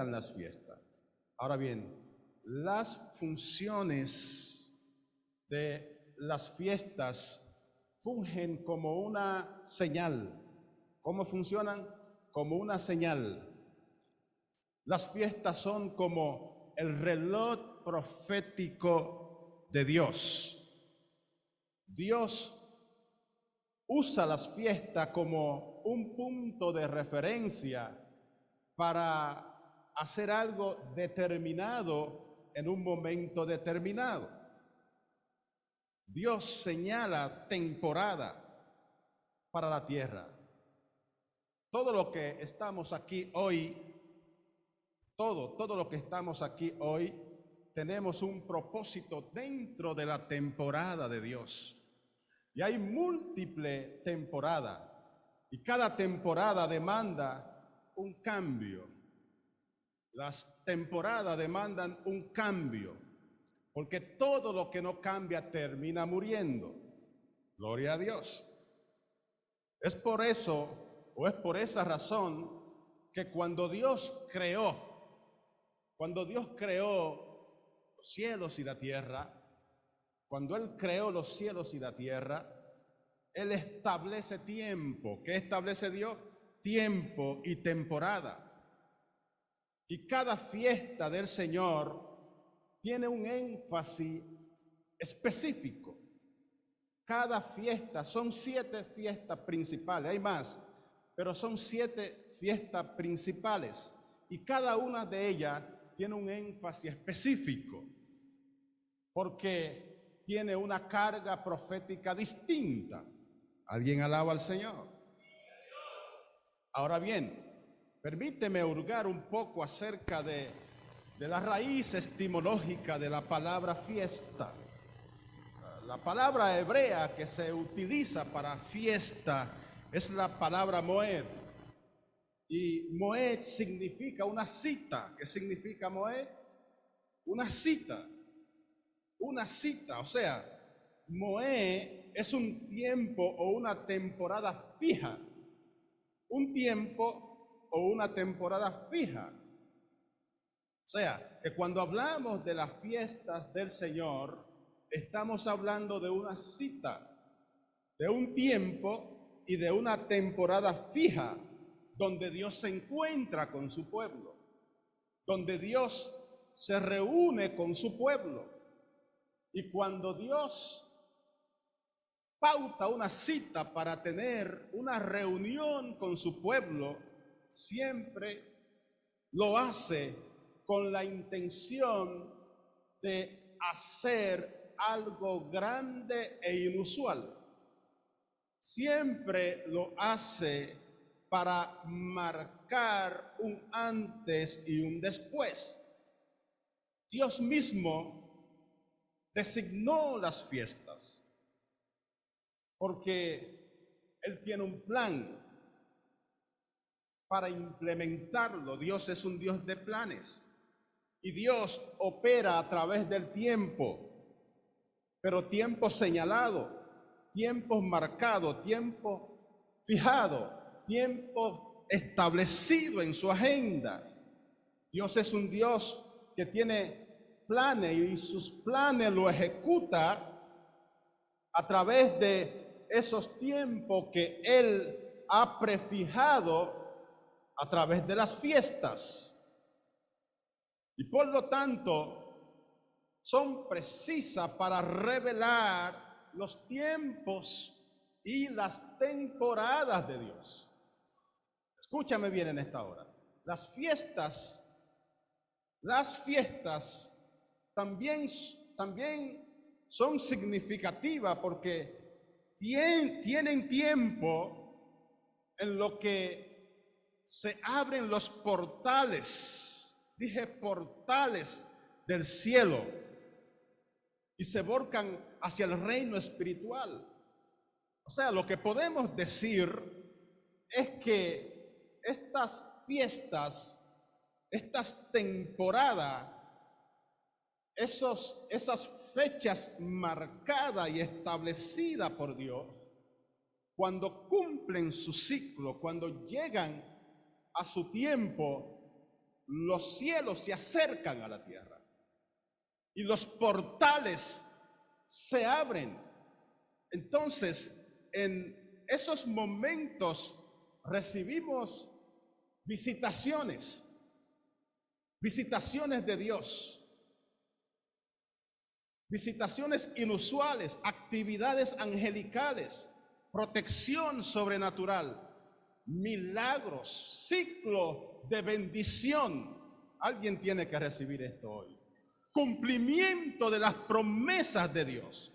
gustan las fiestas. Ahora bien, las funciones de las fiestas fungen como una señal. ¿Cómo funcionan? Como una señal. Las fiestas son como el reloj profético de Dios. Dios usa las fiestas como un punto de referencia para hacer algo determinado en un momento determinado. Dios señala temporada para la tierra. Todo lo que estamos aquí hoy, todo lo que estamos aquí hoy, tenemos un propósito dentro de la temporada de Dios. Y hay múltiples temporadas, y cada temporada demanda un cambio. Las temporadas demandan un cambio, porque todo lo que no cambia termina muriendo. Gloria a Dios. Es por eso, o es por esa razón, que cuando Dios creó los cielos y la tierra, cuando Él creó los cielos y la tierra, Él establece tiempo. ¿Qué establece Dios? Tiempo y temporada. Y cada fiesta del Señor tiene un énfasis específico. Cada fiesta, son 7 fiestas principales, hay más, pero son 7 fiestas principales. Y cada una de ellas tiene un énfasis específico, porque tiene una carga profética distinta. ¿Alguien alaba al Señor? Ahora bien, permíteme hurgar un poco acerca de la raíz etimológica de la palabra fiesta. La palabra hebrea que se utiliza para fiesta es la palabra moed. Y moed significa una cita. ¿Qué significa moed? Una cita. Una cita, o sea, moed es un tiempo o una temporada fija. Un tiempo o una temporada fija. O sea, que cuando hablamos de las fiestas del Señor, estamos hablando de una cita, de un tiempo y de una temporada fija, donde Dios se encuentra con su pueblo, donde Dios se reúne con su pueblo. Y cuando Dios pauta una cita para tener una reunión con su pueblo, siempre lo hace con la intención de hacer algo grande e inusual. Siempre lo hace para marcar un antes y un después. Dios mismo designó las fiestas porque Él tiene un plan para implementarlo. Dios es un Dios de planes y Dios opera a través del tiempo, pero tiempo señalado, tiempo marcado, tiempo fijado, tiempo establecido en su agenda. Dios es un Dios que tiene planes y sus planes lo ejecuta a través de esos tiempos que Él ha prefijado a través de las fiestas. Y por lo tanto, son precisas para revelar los tiempos y las temporadas de Dios. Escúchame bien en esta hora. Las fiestas también son significativas porque tienen tiempo en lo que se abren los portales, dije portales del cielo, y se volcan hacia el reino espiritual. O sea, lo que podemos decir es que estas fiestas, estas temporadas, esas fechas marcadas y establecidas por Dios, cuando cumplen su ciclo, cuando llegan a su tiempo, los cielos se acercan a la tierra y los portales se abren. Entonces, en esos momentos recibimos visitaciones de Dios, visitaciones inusuales, actividades angelicales, protección sobrenatural, milagros, ciclo de bendición. Alguien tiene que recibir esto hoy. Cumplimiento de las promesas de Dios.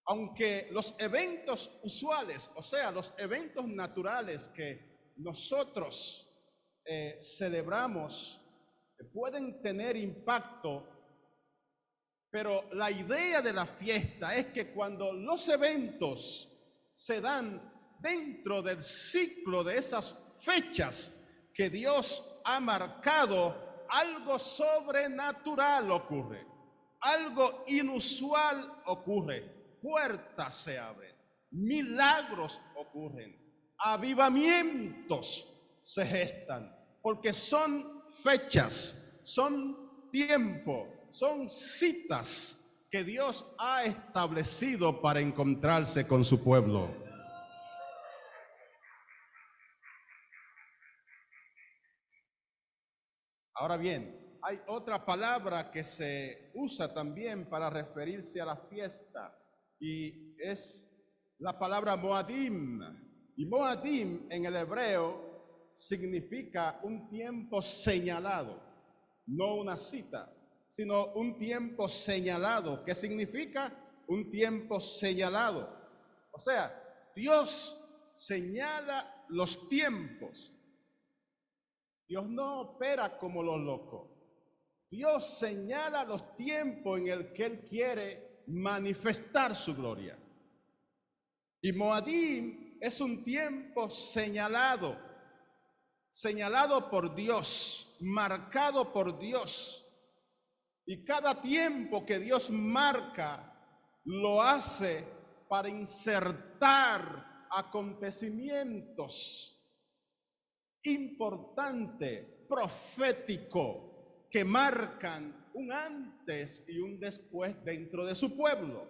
Aunque los eventos usuales, o sea, los eventos naturales que nosotros celebramos, pueden tener impacto, pero la idea de la fiesta es que cuando los eventos se dan dentro del ciclo de esas fechas que Dios ha marcado, algo sobrenatural ocurre, algo inusual ocurre. Puertas se abren, milagros ocurren, avivamientos se gestan, porque son fechas, son tiempo, son citas que Dios ha establecido para encontrarse con su pueblo. Ahora bien, hay otra palabra que se usa también para referirse a la fiesta, y es la palabra Moadim. Y Moadim en el hebreo significa un tiempo señalado, no una cita, sino un tiempo señalado. ¿Qué significa? Un tiempo señalado. O sea, Dios señala los tiempos. Dios no opera como los locos. Dios señala los tiempos en el que Él quiere manifestar su gloria. Y Moadim es un tiempo señalado, señalado por Dios, marcado por Dios. Y cada tiempo que Dios marca, lo hace para insertar acontecimientos importantes, proféticos, que marcan un antes y un después dentro de su pueblo.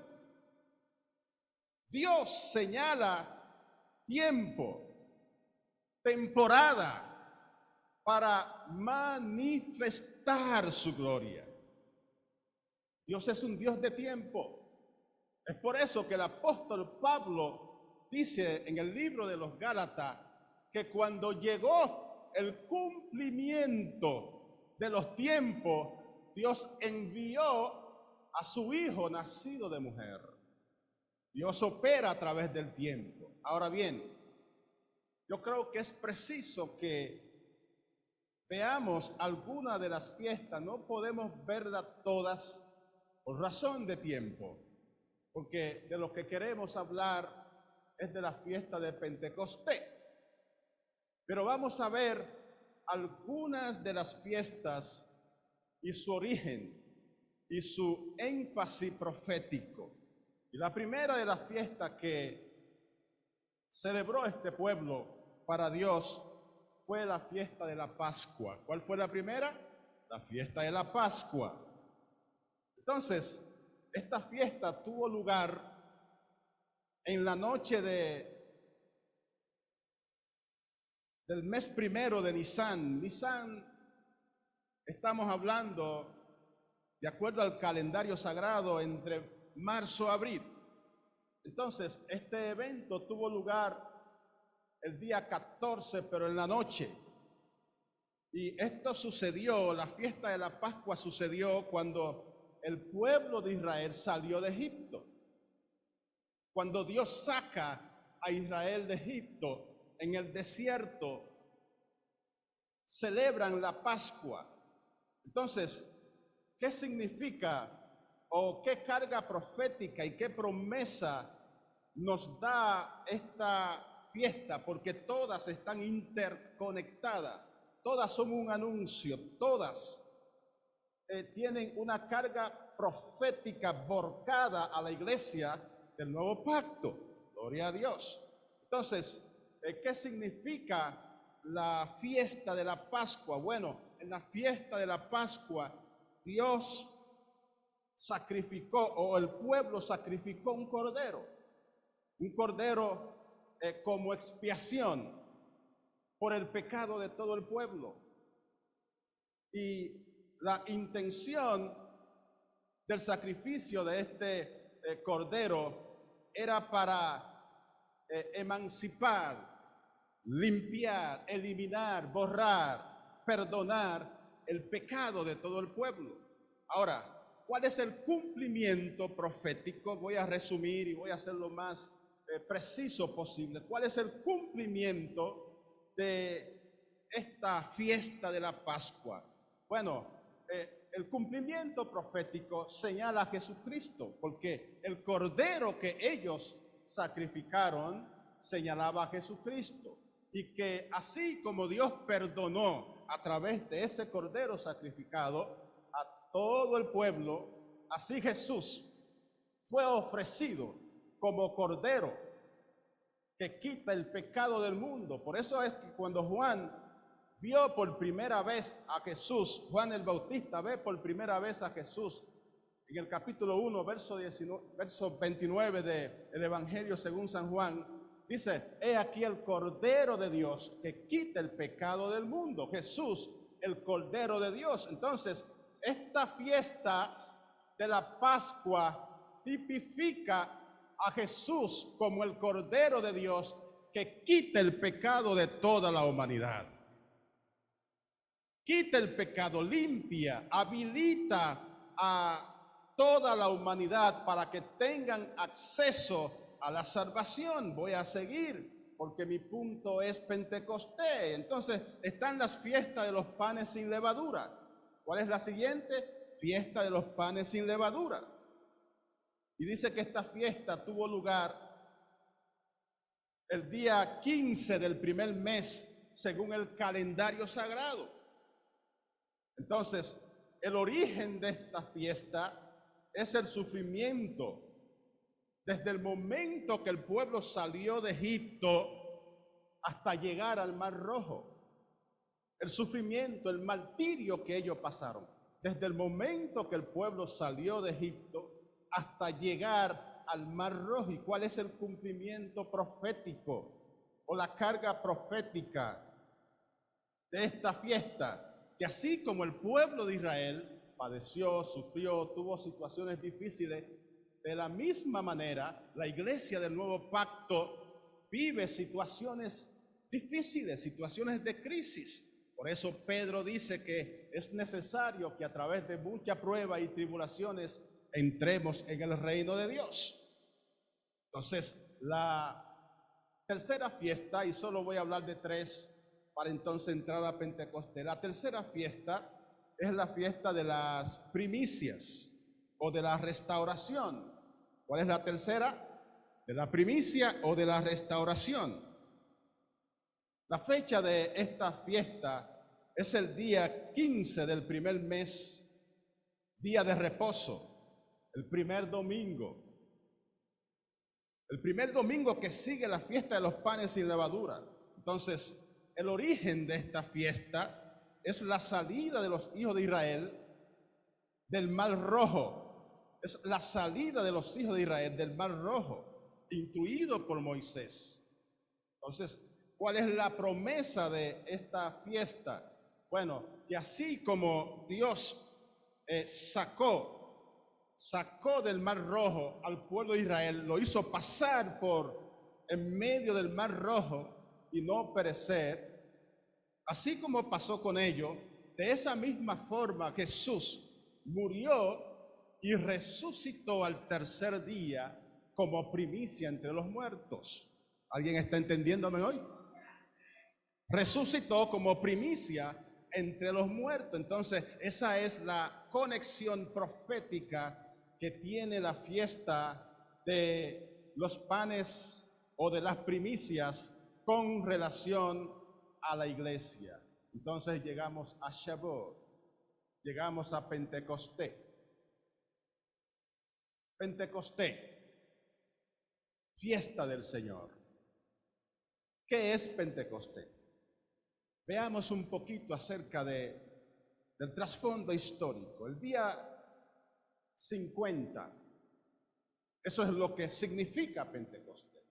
Dios señala tiempo, temporada, para manifestar su gloria. Dios es un Dios de tiempo. Es por eso que el apóstol Pablo dice en el libro de los Gálatas que cuando llegó el cumplimiento de los tiempos, Dios envió a su Hijo nacido de mujer. Dios opera a través del tiempo. Ahora bien, yo creo que es preciso que veamos algunas de las fiestas. No podemos verlas todas por razón de tiempo, porque de lo que queremos hablar es de la fiesta de Pentecostés. Pero vamos a ver algunas de las fiestas y su origen y su énfasis profético. Y la primera de las fiestas que celebró este pueblo para Dios fue la fiesta de la Pascua. ¿Cuál fue la primera? La fiesta de la Pascua. Entonces, esta fiesta tuvo lugar en la noche del mes primero de Nisan. Nisan, estamos hablando, de acuerdo al calendario sagrado, entre marzo y abril. Entonces, este evento tuvo lugar el día 14, pero en la noche. Y esto sucedió, la fiesta de la Pascua sucedió cuando el pueblo de Israel salió de Egipto. Cuando Dios saca a Israel de Egipto, en el desierto, celebran la Pascua. Entonces, ¿qué significa o qué carga profética y qué promesa nos da esta fiesta? Porque todas están interconectadas, todas son un anuncio, todas tienen una carga profética volcada a la iglesia del nuevo pacto. Gloria a Dios. Entonces, ¿qué significa la fiesta de la Pascua. Bueno, en la fiesta de la Pascua, Dios sacrificó, o el pueblo sacrificó un cordero como expiación por el pecado de todo el pueblo. Y la intención del sacrificio de este cordero era para emancipar, limpiar, eliminar, borrar, perdonar el pecado de todo el pueblo. Ahora, ¿cuál es el cumplimiento profético? Voy a resumir y voy a hacer lo más preciso posible. ¿Cuál es el cumplimiento de esta fiesta de la Pascua? Bueno, el cumplimiento profético señala a Jesucristo, porque el cordero que ellos sacrificaron señalaba a Jesucristo, y que así como Dios perdonó a través de ese cordero sacrificado a todo el pueblo, así Jesús fue ofrecido como cordero que quita el pecado del mundo. Por eso es que cuando Juan vio por primera vez a Jesús, Juan el Bautista ve por primera vez a Jesús en el capítulo 1, verso 29 del Evangelio según San Juan, dice: he aquí el Cordero de Dios que quita el pecado del mundo. Jesús, el Cordero de Dios. Entonces, esta fiesta de la Pascua tipifica a Jesús como el Cordero de Dios que quita el pecado de toda la humanidad. Quita el pecado, limpia, habilita a toda la humanidad para que tengan acceso a la salvación. Voy a seguir porque mi punto es Pentecostés. Entonces están las fiestas de los panes sin levadura. ¿Cuál es la siguiente? Fiesta de los panes sin levadura. Y dice que esta fiesta tuvo lugar el día 15 del primer mes según el calendario sagrado. Entonces, el origen de esta fiesta es el sufrimiento. Desde el momento que el pueblo salió de Egipto hasta llegar al Mar Rojo. El sufrimiento, el martirio que ellos pasaron. Desde el momento que el pueblo salió de Egipto hasta llegar al Mar Rojo. ¿Y cuál es el cumplimiento profético o la carga profética de esta fiesta? Que así como el pueblo de Israel padeció, sufrió, tuvo situaciones difíciles, de la misma manera la iglesia del nuevo pacto vive situaciones difíciles, situaciones de crisis. Por eso Pedro dice que es necesario que a través de mucha prueba y tribulaciones entremos en el reino de Dios. Entonces, la tercera fiesta, y solo voy a hablar de tres para entonces entrar a Pentecostés. La tercera fiesta es la fiesta de las primicias o de la restauración. ¿Cuál es la tercera? De la primicia o de la restauración. La fecha de esta fiesta es el día 15 del primer mes, día de reposo, el primer domingo. El primer domingo que sigue la fiesta de los panes sin levadura. Entonces, el origen de esta fiesta es la salida de los hijos de Israel del Mar Rojo. Es la salida de los hijos de Israel del Mar Rojo, instruido por Moisés. Entonces, ¿cuál es la promesa de esta fiesta? Bueno, que así como Dios sacó del Mar Rojo al pueblo de Israel, lo hizo pasar por en medio del Mar Rojo y no perecer, así como pasó con ellos, de esa misma forma Jesús murió y resucitó al tercer día como primicia entre los muertos. ¿Alguien está entendiéndome hoy? Resucitó como primicia entre los muertos. Entonces, esa es la conexión profética que tiene la fiesta de los panes o de las primicias con relación a la iglesia. Entonces llegamos a Shavuot, llegamos a Pentecostés. Pentecostés, fiesta del Señor. ¿Qué es Pentecostés? veamos un poquito acerca del trasfondo histórico. El día 50, eso es lo que significa Pentecostés.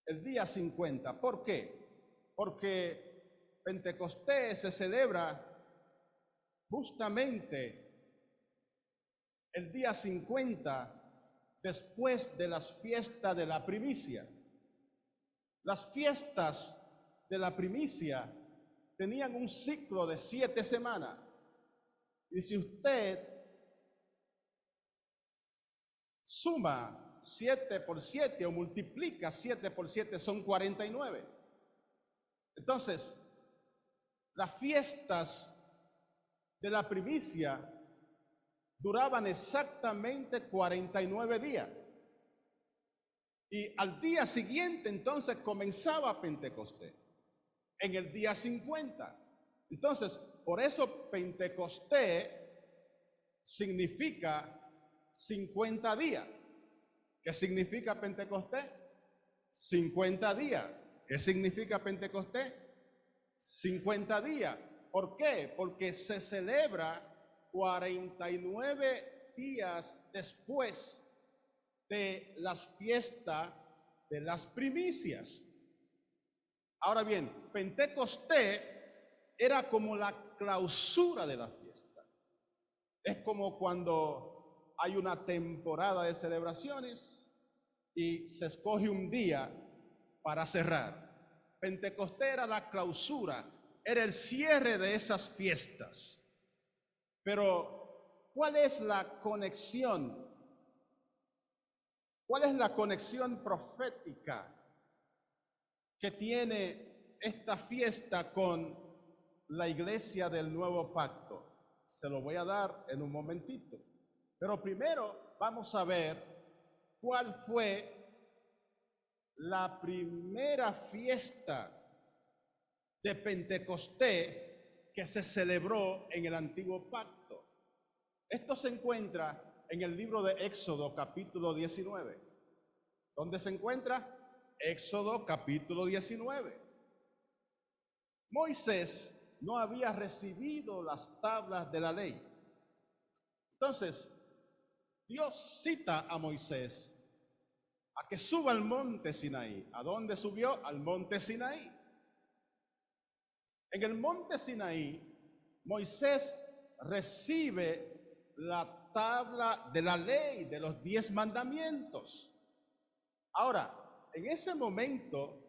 El día 50, ¿por qué? Porque Pentecostés se celebra justamente el día 50 después de las fiestas de la primicia. Las fiestas de la primicia tenían un ciclo de 7 semanas. Y si usted suma 7 por 7 o multiplica 7 por 7, son 49. Entonces, las fiestas de la primicia duraban exactamente 49 días. Y al día siguiente entonces comenzaba Pentecostés, en el día 50. Entonces, por eso Pentecostés significa 50 días. ¿Qué significa Pentecostés? 50 días. ¿Qué significa Pentecostés? 50 días. ¿Por qué? Porque se celebra 49 días después de las fiestas de las primicias. Ahora bien, Pentecostés era como la clausura de la fiesta. Es como cuando hay una temporada de celebraciones y se escoge un día para cerrar. Pentecostés era la clausura, era el cierre de esas fiestas. Pero, ¿cuál es la conexión? ¿Cuál es la conexión profética que tiene esta fiesta con la iglesia del nuevo pacto? Se lo voy a dar en un momentito. Pero primero vamos a ver cuál fue la primera fiesta de Pentecostés que se celebró en el antiguo pacto. Esto se encuentra en el libro de Éxodo capítulo 19. ¿Dónde se encuentra? Éxodo capítulo 19. Moisés no había recibido las tablas de la ley. Entonces, Dios cita a Moisés a que suba al monte Sinaí. ¿A dónde subió? Al monte Sinaí. En el monte Sinaí, Moisés recibe la tabla de la ley, de los 10 mandamientos. Ahora, en ese momento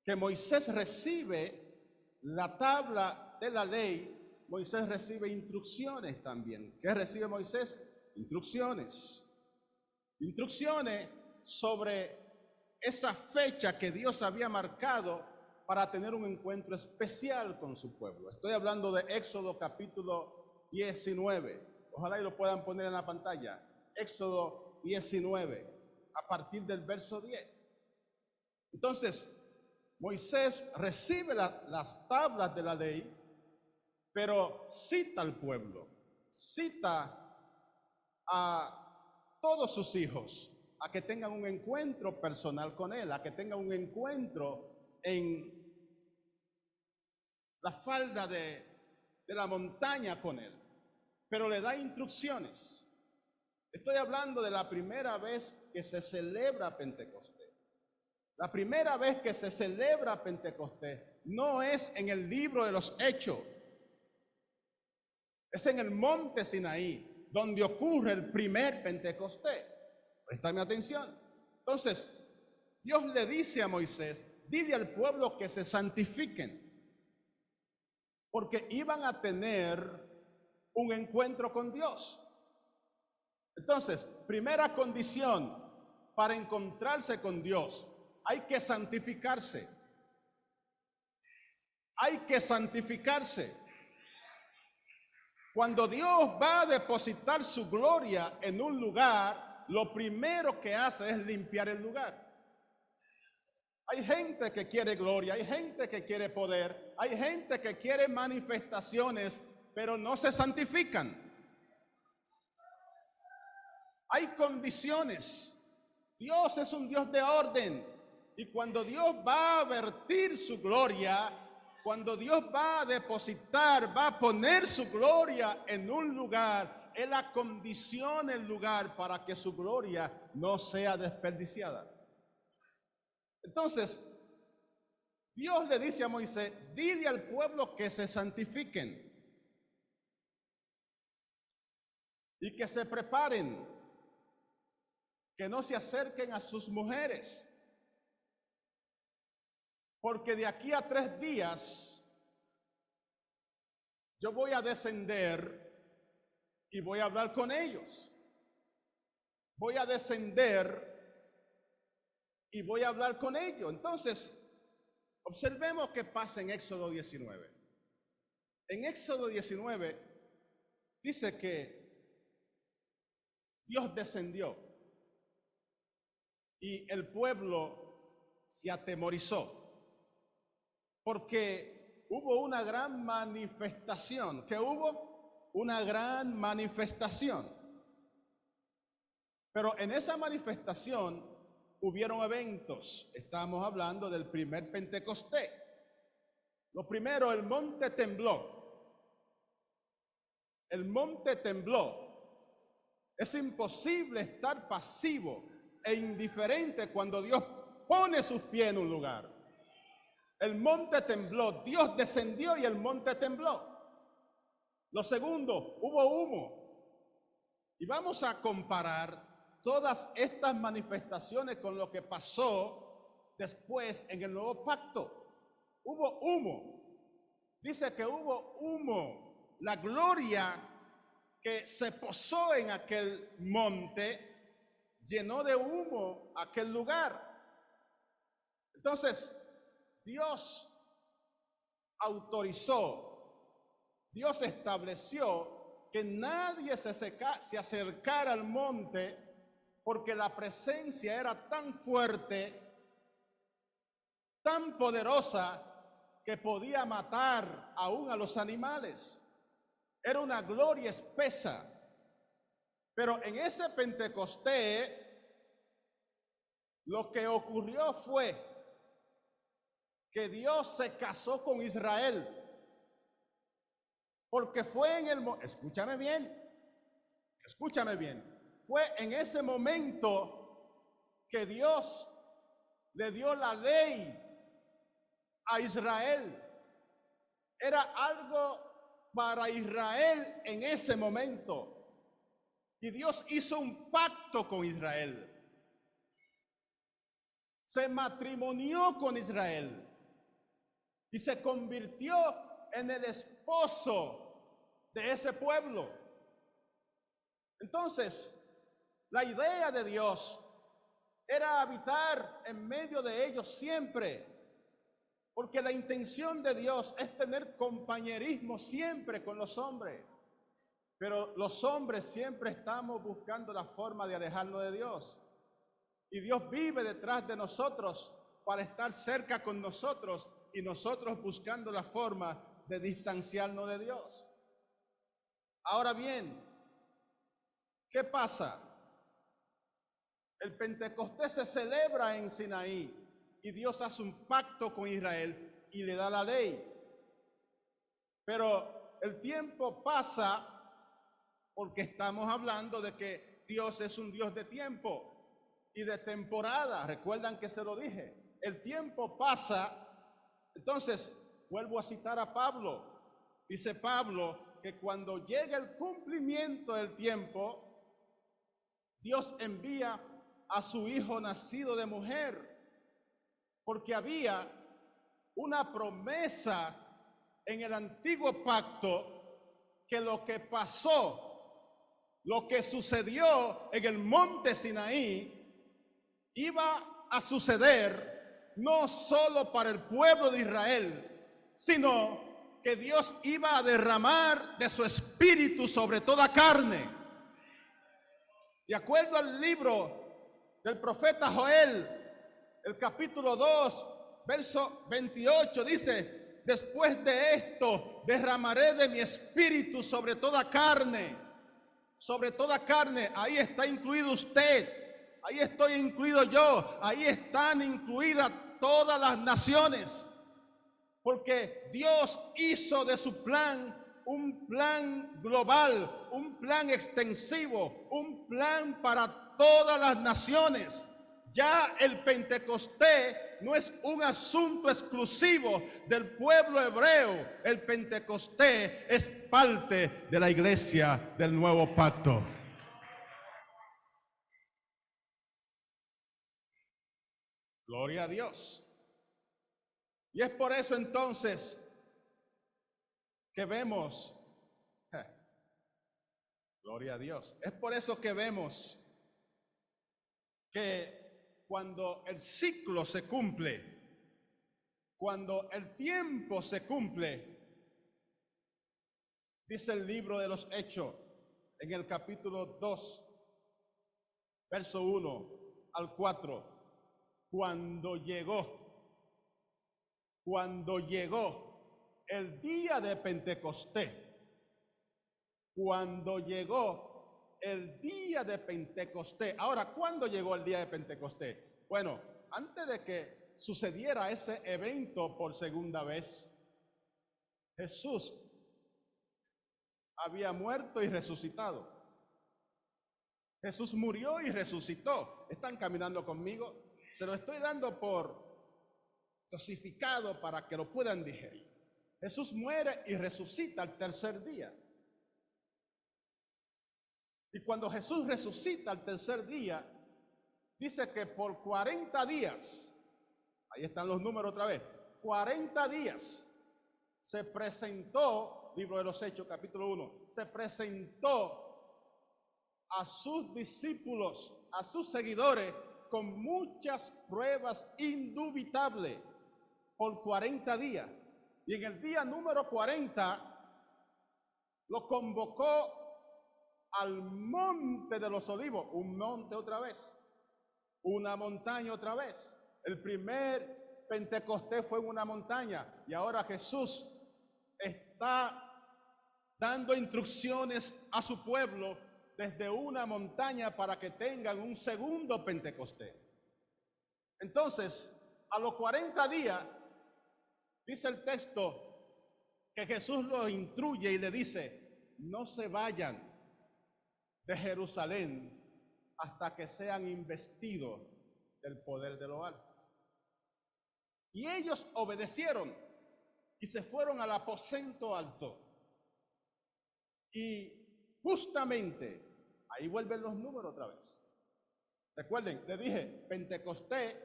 que Moisés recibe la tabla de la ley, Moisés recibe instrucciones también. ¿Qué recibe Moisés? Instrucciones. Instrucciones sobre esa fecha que Dios había marcado para tener un encuentro especial con su pueblo. Estoy hablando de Éxodo capítulo 19. Ojalá y lo puedan poner en la pantalla. Éxodo 19, a partir del verso 10. Entonces, Moisés recibe las tablas de la ley, pero cita al pueblo, cita a todos sus hijos a que tengan un encuentro personal con él, a que tengan un encuentro en la falda de la montaña con él, pero le da instrucciones. Estoy hablando de la primera vez que se celebra Pentecostés. La primera vez que se celebra Pentecostés no es en el libro de los Hechos, es en el monte Sinaí, donde ocurre el primer Pentecostés. Préstame atención. Entonces, Dios le dice a Moisés, dile al pueblo que se santifiquen, porque iban a tener un encuentro con Dios. Entonces, primera condición para encontrarse con Dios, hay que santificarse. Hay que santificarse. Cuando Dios va a depositar su gloria en un lugar, lo primero que hace es limpiar el lugar. Hay gente que quiere gloria, hay gente que quiere poder, hay gente que quiere manifestaciones, pero no se santifican. Hay condiciones. Dios es un Dios de orden. Y cuando Dios va a vertir su gloria, Cuando Dios va a depositar, va a poner su gloria en un lugar, Él acondiciona el lugar para que su gloria no sea desperdiciada. Entonces, Dios le dice a Moisés, dile al pueblo que se santifiquen y que se preparen, que no se acerquen a sus mujeres, porque de aquí a 3 días yo voy a descender y voy a hablar con ellos. Voy a descender y voy a hablar con ellos. Entonces, observemos qué pasa en Éxodo 19. En Éxodo 19 dice que Dios descendió y el pueblo se atemorizó porque hubo una gran manifestación. ¿Qué hubo? Una gran manifestación. Pero en esa manifestación hubieron eventos. Estamos hablando del primer Pentecostés. Lo primero, el monte tembló. El monte tembló. Es imposible estar pasivo e indiferente cuando Dios pone sus pies en un lugar. El monte tembló, Dios descendió y el monte tembló. Lo segundo, hubo humo. Y vamos a comparar todas estas manifestaciones con lo que pasó después en el nuevo pacto. Hubo humo. Dice que hubo humo. La gloria que se posó en aquel monte llenó de humo aquel lugar. Entonces, Dios autorizó, Dios estableció que nadie se acercara al monte porque la presencia era tan fuerte, tan poderosa, que podía matar aún a los animales. Era una gloria espesa. Pero en ese Pentecostés, lo que ocurrió fue que Dios se casó con Israel, porque fue en el escúchame bien, fue en ese momento que Dios le dio la ley a Israel. Era algo para Israel en ese momento, y Dios hizo un pacto con Israel, se matrimonió con Israel y se convirtió en el esposo de ese pueblo. Entonces, la idea de Dios era habitar en medio de ellos siempre, porque la intención de Dios es tener compañerismo siempre con los hombres. Pero los hombres siempre estamos buscando la forma de alejarnos de Dios. Y Dios vive detrás de nosotros para estar cerca con nosotros, y nosotros buscando la forma de distanciarnos de Dios. Ahora bien, ¿qué pasa? El Pentecostés se celebra en Sinaí y Dios hace un pacto con Israel y le da la ley. Pero el tiempo pasa porque estamos hablando de que Dios es un Dios de tiempo y de temporada. Recuerdan que se lo dije. El tiempo pasa. Entonces, vuelvo a citar a Pablo. Dice Pablo que cuando llega el cumplimiento del tiempo, Dios envía a su hijo nacido de mujer, porque había una promesa en el antiguo pacto que lo que pasó, lo que sucedió en el monte Sinaí, iba a suceder no solo para el pueblo de Israel, sino que Dios iba a derramar de su espíritu sobre toda carne. De acuerdo al libro del profeta Joel, el capítulo 2, verso 28, dice: después de esto derramaré de mi espíritu sobre toda carne. Sobre toda carne, ahí está incluido usted, ahí estoy incluido yo, ahí están incluidas todas las naciones, porque Dios hizo de su plan un plan global, un plan extensivo, un plan para todas las naciones. Ya el Pentecostés no es un asunto exclusivo del pueblo hebreo. El Pentecostés es parte de la iglesia del nuevo pacto. Gloria a Dios. Y es por eso entonces que vemos, gloria a Dios, es por eso que vemos que cuando el ciclo se cumple, cuando el tiempo se cumple, dice el libro de los Hechos en el capítulo 2, verso 1 al 4, cuando llegó el día de Pentecostés, cuando llegó el día de Pentecostés. Ahora, ¿cuándo llegó el día de Pentecostés? Bueno, antes de que sucediera ese evento por segunda vez, Jesús había muerto y resucitado. Jesús murió y resucitó. ¿Están caminando conmigo? Se lo estoy dando por dosificado para que lo puedan digerir. Jesús muere y resucita al tercer día. Y cuando Jesús resucita al tercer día, dice que por 40 días, ahí están los números otra vez, 40 días se presentó, libro de los Hechos, capítulo 1, se presentó a sus discípulos, a sus seguidores, con muchas pruebas indubitables por 40 días. Y en el día número 40 lo convocó al monte de los olivos, un monte otra vez, una montaña otra vez. El primer Pentecostés fue en una montaña y ahora Jesús está dando instrucciones a su pueblo desde una montaña para que tengan un segundo Pentecostés. Entonces, a los 40 días, dice el texto que Jesús los instruye y le dice: no se vayan de Jerusalén hasta que sean investidos del poder de lo alto. Y ellos obedecieron y se fueron al aposento alto. Y justamente, ahí vuelven los números otra vez. Recuerden, le dije, Pentecostés,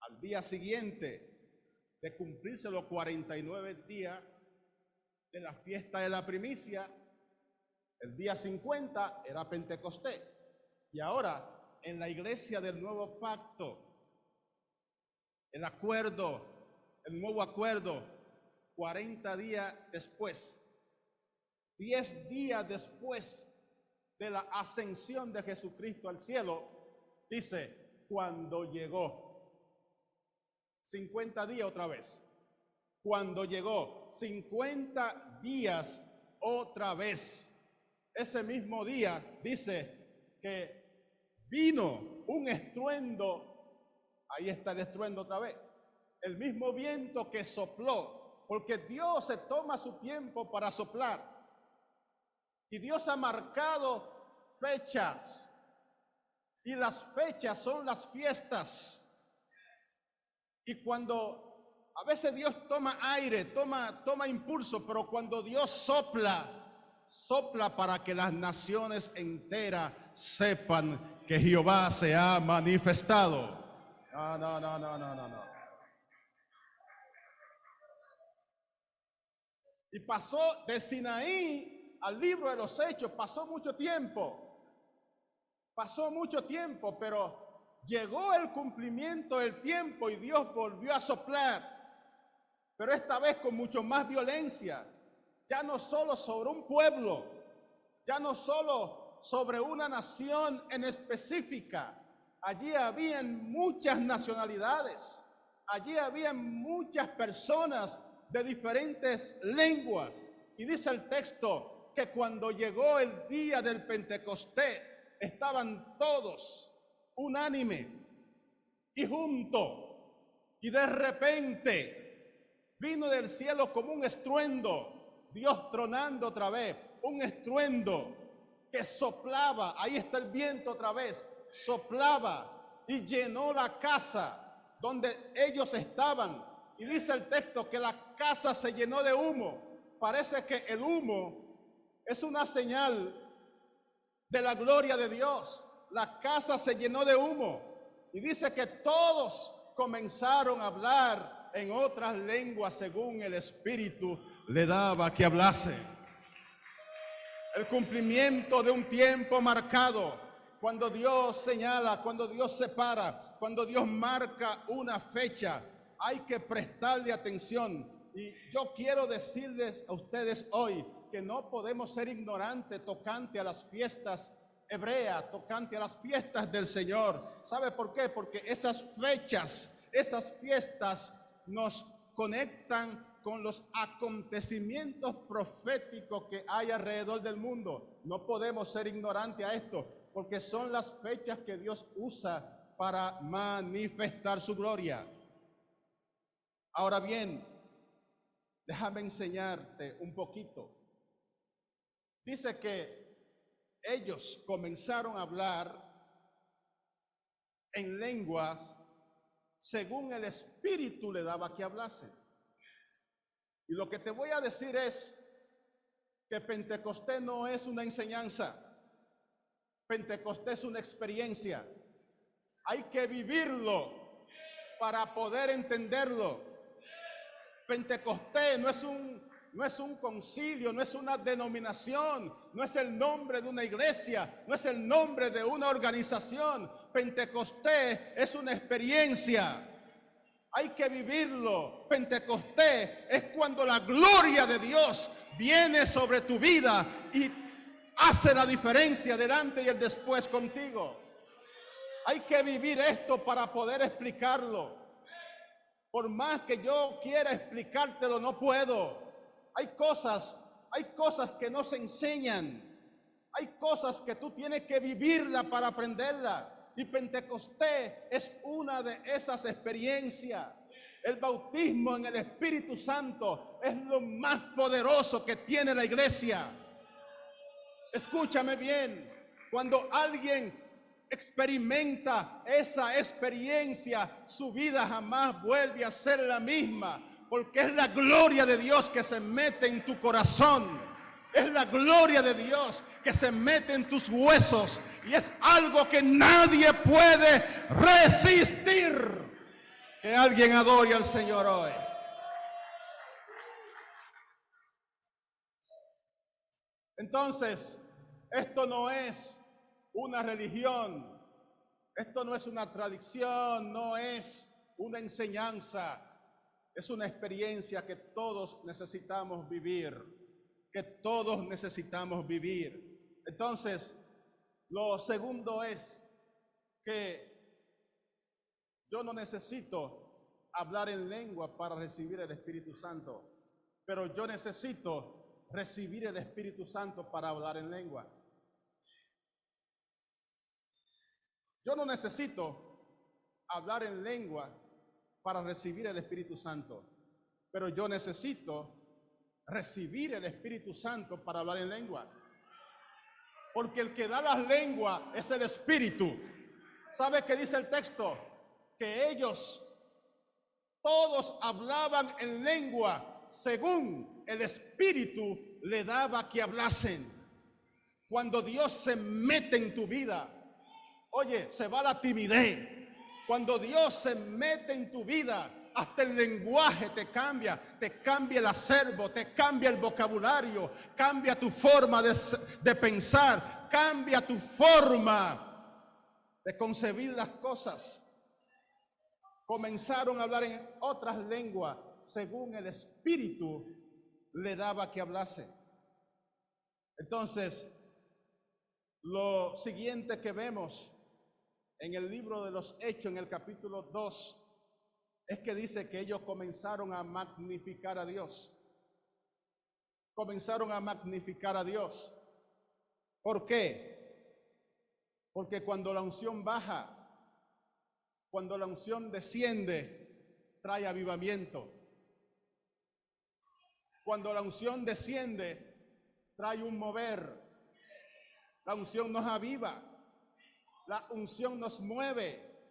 al día siguiente de cumplirse los 49 días de la fiesta de la primicia, el día 50 era Pentecostés. Y ahora, en la iglesia del nuevo pacto, el nuevo acuerdo, 40 días después, 10 días después de la ascensión de Jesucristo al cielo, dice, cuando llegó. 50 días otra vez. Cuando llegó, 50 días otra vez. Ese mismo día dice que vino un estruendo. Ahí está el estruendo otra vez. El mismo viento que sopló, porque Dios se toma su tiempo para soplar. Y Dios ha marcado fechas. Y las fechas son las fiestas. Y cuando a veces Dios toma aire, toma impulso, pero cuando Dios sopla para que las naciones enteras sepan que Jehová se ha manifestado. No. Y pasó de Sinaí al libro de los Hechos, pasó mucho tiempo, pero llegó el cumplimiento del tiempo y Dios volvió a soplar, pero esta vez con mucho más violencia, ya no solo sobre un pueblo, ya no solo sobre una nación en específica. Allí habían muchas nacionalidades, allí habían muchas personas de diferentes lenguas. Y dice el texto que cuando llegó el día del Pentecostés, estaban todos unánime y juntos. Y de repente vino del cielo como un estruendo, Dios tronando otra vez, un estruendo que soplaba, ahí está el viento otra vez, soplaba y llenó la casa donde ellos estaban. Y dice el texto que la casa se llenó de humo. Parece que el humo es una señal de la gloria de Dios. La casa se llenó de humo. Y dice que todos comenzaron a hablar en otras lenguas según el Espíritu le daba que hablase. El cumplimiento de un tiempo marcado, cuando Dios señala, cuando Dios separa, cuando Dios marca una fecha, hay que prestarle atención. Y yo quiero decirles a ustedes hoy que no podemos ser ignorantes tocante a las fiestas hebreas, tocante a las fiestas del Señor. ¿Sabe por qué? Porque esas fechas, esas fiestas nos conectan con los acontecimientos proféticos que hay alrededor del mundo. No podemos ser ignorantes a esto, porque son las fechas que Dios usa para manifestar su gloria. Ahora bien, déjame enseñarte un poquito. Dice que ellos comenzaron a hablar en lenguas según el Espíritu le daba que hablase. Y lo que te voy a decir es que Pentecostés no es una enseñanza. Pentecostés es una experiencia. Hay que vivirlo para poder entenderlo. Pentecostés no es un concilio, no es una denominación, no es el nombre de una iglesia, no es el nombre de una organización. Pentecostés es una experiencia. Hay que vivirlo. Pentecostés es cuando la gloria de Dios viene sobre tu vida y hace la diferencia delante y el después contigo. Hay que vivir esto para poder explicarlo. Por más que yo quiera explicártelo, no puedo. Hay cosas que no se enseñan. Hay cosas que tú tienes que vivirla para aprenderla. Y Pentecostés es una de esas experiencias. El bautismo en el Espíritu Santo es lo más poderoso que tiene la iglesia. Escúchame bien, cuando alguien experimenta esa experiencia, su vida jamás vuelve a ser la misma, porque es la gloria de Dios que se mete en tu corazón. Es la gloria de Dios que se mete en tus huesos y es algo que nadie puede resistir. Que alguien adore al Señor hoy. Entonces, esto no es una religión, esto no es una tradición, no es una enseñanza, es una experiencia que todos necesitamos vivir, que todos necesitamos vivir. Entonces, lo segundo es que yo no necesito hablar en lengua para recibir el Espíritu Santo, pero yo necesito recibir el Espíritu Santo para hablar en lengua. Yo no necesito hablar en lengua para recibir el Espíritu Santo, pero yo necesito recibir el Espíritu Santo para hablar en lengua. Porque el que da las lenguas es el Espíritu. ¿Sabe qué dice el texto? Que ellos todos hablaban en lengua según el Espíritu le daba que hablasen. Cuando Dios se mete en tu vida, oye, se va la timidez. Cuando Dios se mete en tu vida, hasta el lenguaje te cambia el acervo, te cambia el vocabulario, cambia tu forma de pensar, cambia tu forma de concebir las cosas. Comenzaron a hablar en otras lenguas según el Espíritu le daba que hablase. Entonces, lo siguiente que vemos en el libro de los Hechos, en el capítulo 2, es que dice que ellos comenzaron a magnificar a Dios. Comenzaron a magnificar a Dios. ¿Por qué? Porque cuando la unción baja, cuando la unción desciende, trae avivamiento. Cuando la unción desciende, trae un mover. La unción nos aviva. La unción nos mueve.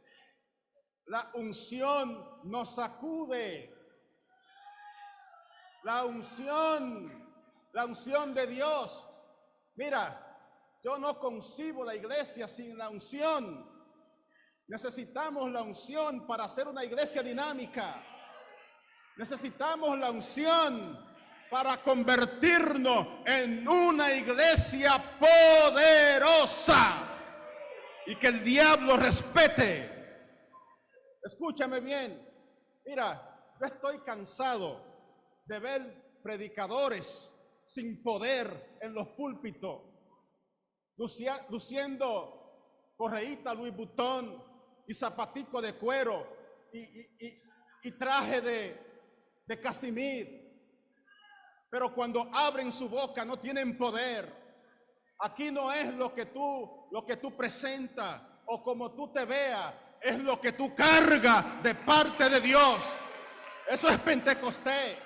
La unción nos sacude. La unción de Dios. Mira, yo no concibo la iglesia sin la unción. Necesitamos la unción para hacer una iglesia dinámica. Necesitamos la unción para convertirnos en una iglesia poderosa y que el diablo respete. Escúchame bien. Mira, yo estoy cansado de ver predicadores sin poder en los púlpitos, luciendo correíta Louis Vuitton y zapatico de cuero y traje de casimir. Pero cuando abren su boca no tienen poder. Aquí no es lo que tú presentas o como tú te veas, es lo que tú cargas de parte de Dios. Eso es Pentecostés.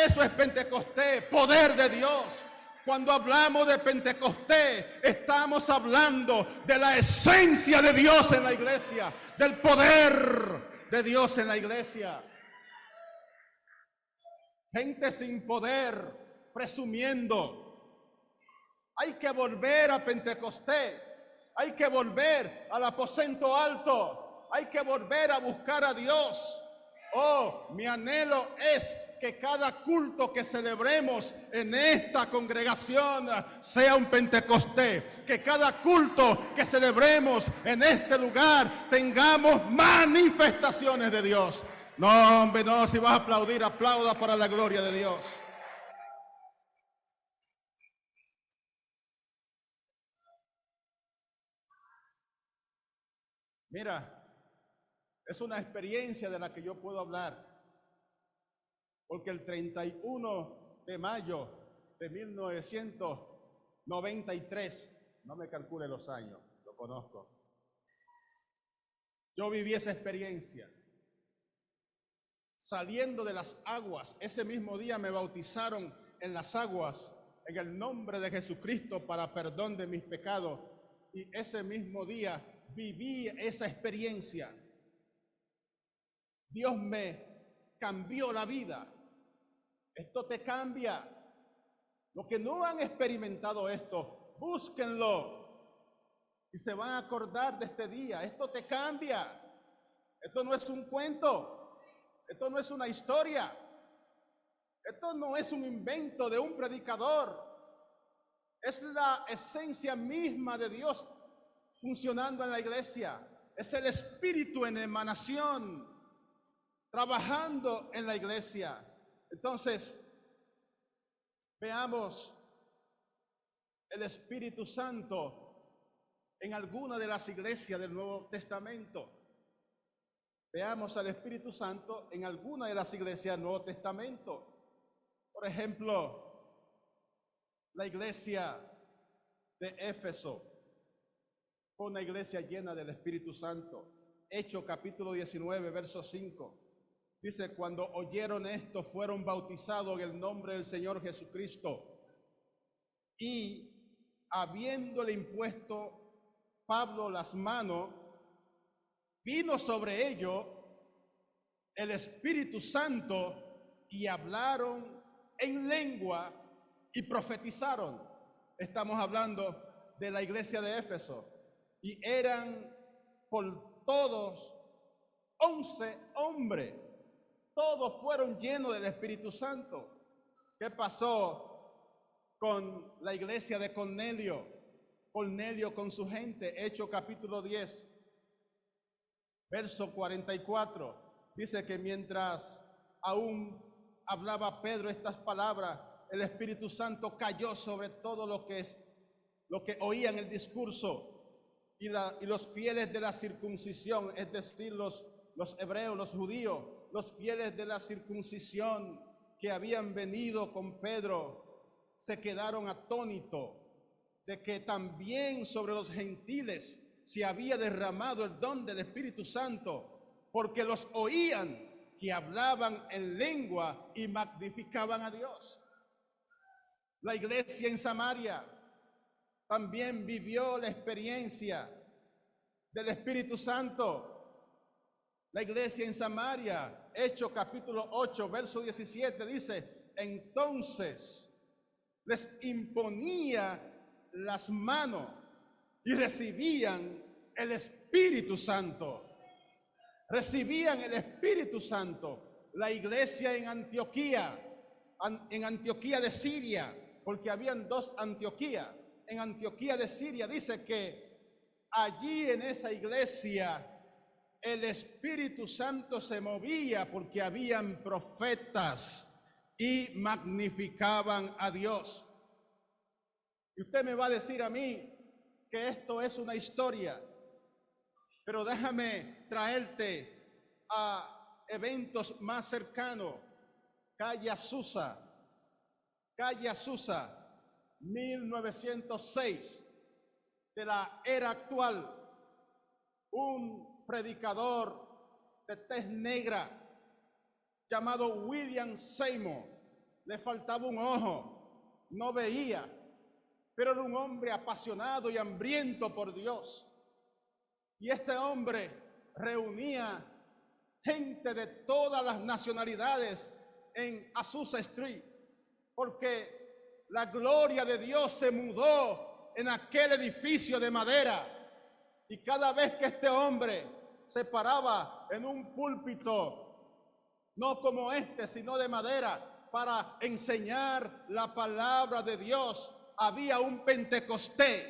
Eso es Pentecostés, poder de Dios. Cuando hablamos de Pentecostés, estamos hablando de la esencia de Dios en la iglesia, del poder de Dios en la iglesia. Gente sin poder, presumiendo. Hay que volver a Pentecostés. Hay que volver al aposento alto. Hay que volver a buscar a Dios. Oh, mi anhelo es que cada culto que celebremos en esta congregación sea un Pentecostés. Que cada culto que celebremos en este lugar tengamos manifestaciones de Dios. No, hombre, no, si vas a aplaudir, aplauda para la gloria de Dios. Mira, es una experiencia de la que yo puedo hablar, porque el 31 de mayo de 1993, no me calcule los años, lo conozco, yo viví esa experiencia. Saliendo de las aguas, ese mismo día me bautizaron en las aguas, en el nombre de Jesucristo para perdón de mis pecados, y ese mismo día viví esa experiencia. Dios me cambió la vida. Esto te cambia. Los que no han experimentado esto, búsquenlo y se van a acordar de este día. Esto te cambia. Esto no es un cuento. Esto no es una historia. Esto no es un invento de un predicador. Es la esencia misma de Dios funcionando en la iglesia. Es el Espíritu en emanación, trabajando en la iglesia. Entonces, veamos el Espíritu Santo en alguna de las iglesias del Nuevo Testamento. Veamos al Espíritu Santo en alguna de las iglesias del Nuevo Testamento. Por ejemplo, la iglesia de Éfeso fue una iglesia llena del Espíritu Santo. Hechos capítulo 19, verso 5. Dice, cuando oyeron esto, fueron bautizados en el nombre del Señor Jesucristo. Y habiéndole impuesto Pablo las manos, vino sobre ellos el Espíritu Santo y hablaron en lengua y profetizaron. Estamos hablando de la iglesia de Éfeso. Y eran por todos 11 hombres. Todos fueron llenos del Espíritu Santo. ¿Qué pasó con la iglesia de Cornelio? Cornelio con su gente. Hechos capítulo 10. Verso 44, dice que mientras aún hablaba Pedro estas palabras, el Espíritu Santo cayó sobre todo lo que oían el discurso, y los fieles de la circuncisión, es decir, los hebreos, los judíos, los fieles de la circuncisión que habían venido con Pedro, se quedaron atónitos de que también sobre los gentiles se había derramado el don del Espíritu Santo, porque los oían que hablaban en lengua y magnificaban a Dios. La iglesia en Samaria también vivió la experiencia del Espíritu Santo. La iglesia en Samaria, Hechos capítulo 8, verso 17, dice: entonces les imponía las manos y recibían el Espíritu Santo. Recibían el Espíritu Santo. La iglesia en Antioquía de Siria, porque habían dos Antioquías. En Antioquía de Siria dice que allí en esa iglesia el Espíritu Santo se movía porque habían profetas y magnificaban a Dios. Y usted me va a decir a mí que esto es una historia, pero déjame traerte a eventos más cercanos. Calle Azusa, 1906, de la era actual. Un predicador de tez negra llamado William Seymour, le faltaba un ojo, no veía, pero era un hombre apasionado y hambriento por Dios. Y este hombre reunía gente de todas las nacionalidades en Azusa Street, porque la gloria de Dios se mudó en aquel edificio de madera. Y cada vez que este hombre se paraba en un púlpito, no como este, sino de madera, para enseñar la palabra de Dios, había un Pentecostés,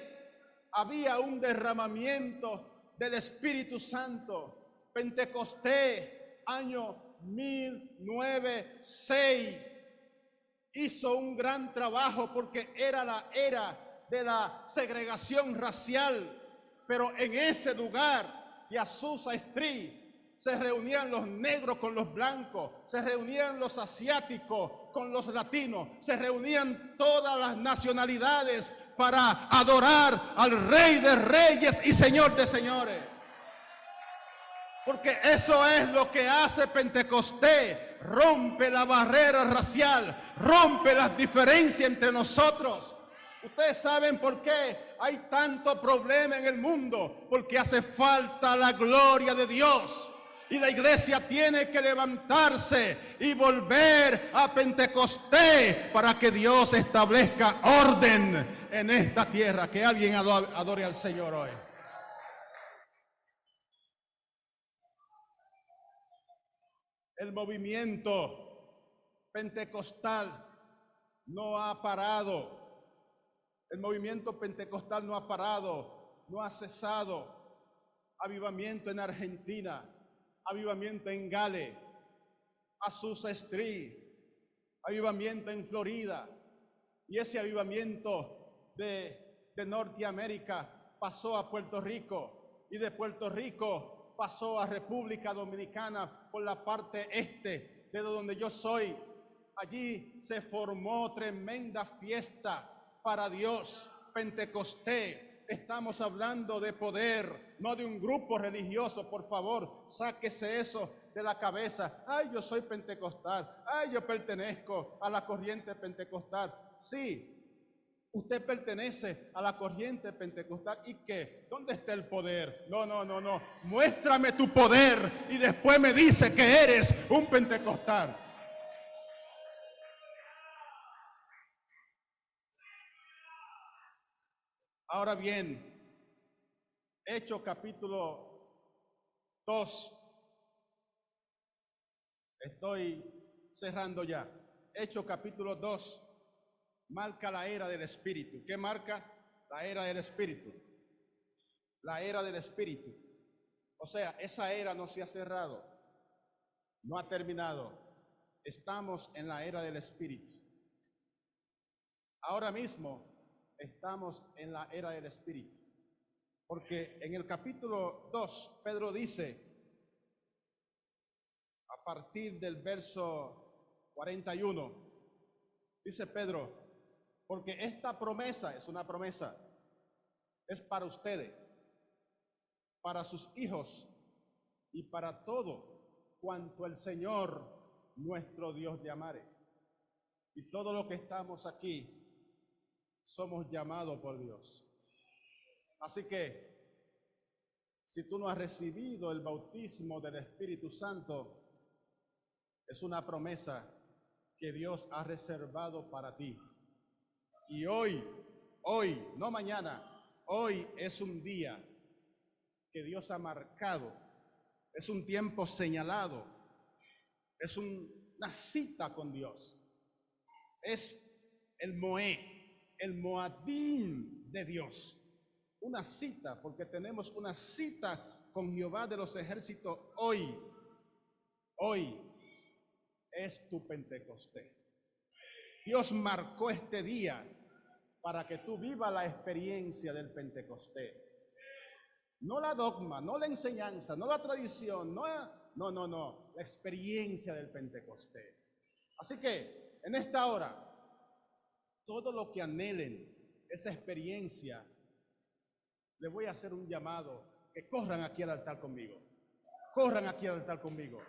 había un derramamiento del Espíritu Santo. Pentecostés, año 1906, hizo un gran trabajo porque era la era de la segregación racial. Pero en ese lugar de Azusa Street se reunían los negros con los blancos, se reunían los asiáticos con los latinos, se reunían todas las nacionalidades para adorar al Rey de Reyes y Señor de Señores. Porque eso es lo que hace Pentecostés: rompe la barrera racial, rompe las diferencias entre nosotros. Ustedes saben por qué hay tanto problema en el mundo, porque hace falta la gloria de Dios. Y la iglesia tiene que levantarse y volver a Pentecostés para que Dios establezca orden en esta tierra. Que alguien adore al Señor hoy. El movimiento pentecostal no ha parado. El movimiento pentecostal no ha parado, no ha cesado. Avivamiento en Argentina, avivamiento en Gales, Azusa Street, avivamiento en Florida. Y ese avivamiento de Norteamérica pasó a Puerto Rico, y de Puerto Rico pasó a República Dominicana por la parte este, de donde yo soy. Allí se formó tremenda fiesta para Dios. Pentecostés. Estamos hablando de poder, no de un grupo religioso. Por favor, sáquese eso de la cabeza. Ay, yo soy pentecostal. Ay, yo pertenezco a la corriente pentecostal. Sí, usted pertenece a la corriente pentecostal. ¿Y qué? ¿Dónde está el poder? No. Muéstrame tu poder y después me dice que eres un pentecostal. Ahora bien, Hechos capítulo 2. Estoy cerrando ya. Hechos capítulo 2 marca la era del Espíritu. ¿Qué marca? La era del Espíritu. La era del Espíritu. O sea, esa era no se ha cerrado, no ha terminado. Estamos en la era del Espíritu. Ahora mismo estamos en la era del Espíritu, porque en el capítulo 2 Pedro dice, a partir del verso 41, dice Pedro: porque esta promesa es una promesa, es para ustedes, para sus hijos y para todo cuanto el Señor nuestro Dios llamare. Y todos los que estamos aquí somos llamados por Dios. Así que, si tú no has recibido el bautismo del Espíritu Santo, es una promesa que Dios ha reservado para ti. Y hoy, no mañana, hoy es un día que Dios ha marcado, es un tiempo señalado, es una cita con Dios, es el Moadim de Dios, una cita, porque tenemos una cita con Jehová de los ejércitos hoy es tu Pentecostés. Dios marcó este día para que tú vivas la experiencia del Pentecostés. No la dogma, no la enseñanza, no la tradición, no, la experiencia del Pentecostés. Así que en esta hora, todo lo que anhelen esa experiencia, les voy a hacer un llamado, que corran aquí al altar conmigo. Corran aquí al altar conmigo.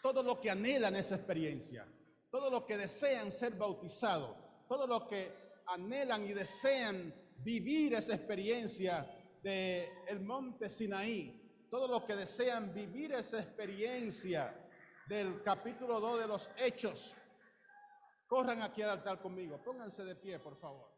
Todo lo que anhelan esa experiencia, todo lo que desean ser bautizados, todo lo que anhelan y desean vivir esa experiencia del monte Sinaí, todo lo que desean vivir esa experiencia del capítulo 2 de los Hechos, corran aquí al altar conmigo. Pónganse de pie, por favor.